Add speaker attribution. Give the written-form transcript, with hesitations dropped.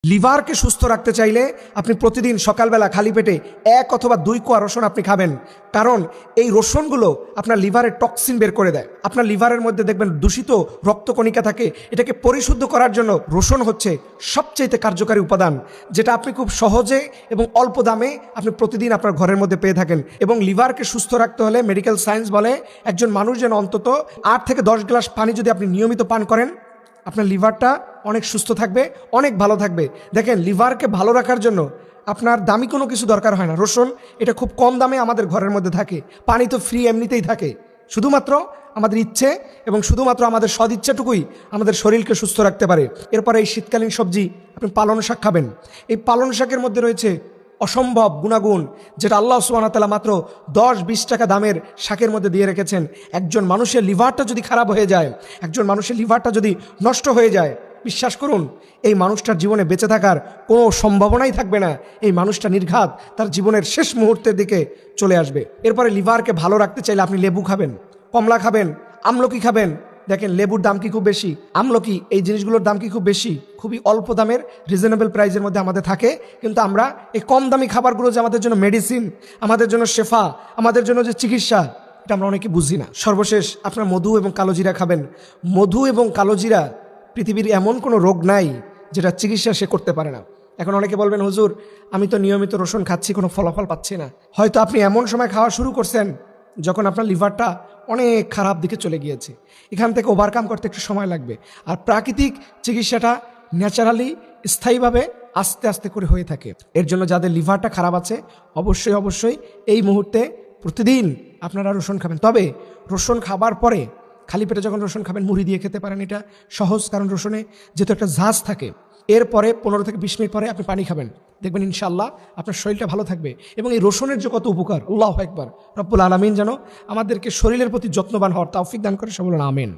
Speaker 1: লিভারকে সুস্থ রাখতে চাইলে আপনি প্রতিদিন সকালবেলা খালি পেটে 1 অথবা 2 কোয়া রসুন আপনি খাবেন। কারণ এই রসুনগুলো আপনার লিভারের টক্সিন বের করে দেয়। আপনার লিভারের মধ্যে দেখবেন দূষিত রক্তকণিকা থাকে, এটাকে পরিশুদ্ধ করার জন্য রসুন হচ্ছে সবচেয়ে কার্যকারী উপাদান, যেটা আপনি খুব সহজে এবং অল্প দামে আপনি প্রতিদিন আপনার ঘরের মধ্যে পেয়ে থাকেন। এবং লিভারকে সুস্থ রাখতে হলে মেডিকেল সায়েন্স বলে একজন মানুষ যেন অন্তত 8 থেকে 10 গ্লাস পানি যদি আপনি নিয়মিত পান করেন, আপনার লিভারটা অনেক সুস্থ থাকবে, অনেক ভালো থাকবে। দেখেন, লিভারকে ভালো রাখার জন্য আপনার দামি কোনো কিছু দরকার হয় না। রসুন এটা খুব কম দামে আমাদের ঘরের মধ্যে থাকে, পানি তো ফ্রি এমনিতেই থাকে। শুধুমাত্র আমাদের ইচ্ছে এবং শুধুমাত্র আমাদের সদিচ্ছাটুকুই আমাদের শরীরকে সুস্থ রাখতে পারে। এরপরে এই শীতকালীন সবজি আপনি পালং শাক খাবেন। এই পালং শাকের মধ্যে রয়েছে অসম্ভব গুণাগুণ, যেটা আল্লাহ সুবহানাহু ওয়া তাআলা মাত্র 10-20 টাকা দামের শাকের মধ্যে দিয়ে রেখেছেন। একজন মানুষের লিভারটা যদি খারাপ হয়ে যায়, একজন মানুষের লিভারটা যদি নষ্ট হয়ে যায়, বিশ্বাস করুন এই মানুষটার জীবনে বেঁচে থাকার কোনো সম্ভাবনাই থাকবে না। এই মানুষটা নির্ঘাত তার জীবনের শেষ মুহূর্তের দিকে চলে আসবে। এরপরে লিভারকে ভালো রাখতে চাইলে আপনি লেবু খাবেন, কমলা খাবেন, আমলকি খাবেন। দেখেন, লেবুর দাম কি খুব বেশি, আমলকি এই জিনিসগুলোর দাম কি খুব বেশি, খুবই অল্প দামের রিজনেবল প্রাইসের মধ্যে আমাদের থাকে। কিন্তু আমরা এই কম দামি খাবারগুলো যে আমাদের জন্য মেডিসিন, আমাদের জন্য শেফা, আমাদের জন্য যে চিকিৎসা, এটা আমরা অনেকে বুঝি না। সর্বশেষ আপনার মধু এবং কালোজিরা খাবেন। মধু এবং কালোজিরা পৃথিবীর এমন কোনো রোগ নাই যেটা চিকিৎসা সে করতে পারে না। এখন অনেকে বলবেন, হুজুর আমি তো নিয়মিত রসুন খাচ্ছি, কোনো ফলাফল পাচ্ছি না। হয়তো আপনি এমন সময় খাওয়া শুরু করছেন যখন আপনার লিভারটা অনেক খারাপ দিকে চলে গিয়েছে। এখান থেকে ওভারকাম করতে একটু সময় লাগবে। আর প্রাকৃতিক চিকিৎসাটা ন্যাচারালি, স্থায়ীভাবে আস্তে আস্তে করে হয়ে থাকে। এর জন্য যাদের লিভারটা খারাপ আছে অবশ্যই এই মুহূর্তে প্রতিদিন আপনারা রসুন খাবেন। তবে রসুন খাবার পরে খালি পেটে যখন রসুন খাবেন, মুড়ি দিয়ে খেতে পারেন, এটা সহজ। কারণ রসুনে যেহেতু একটা ঝাঁজ থাকে, এরপরে 15 থেকে 20 মিনিট পরে আপনি পানি খাবেন, দেখবেন ইনশাআল্লাহ আপনার শরীরটা ভালো থাকবে। এবং এই রসুনের যে কত উপকার, আল্লাহু আকবার। রব্বুল আলামিন যেন আমাদেরকে শরীরের প্রতি যত্নবান হওয়ার তৌফিক দান করে। সকলে আমিন।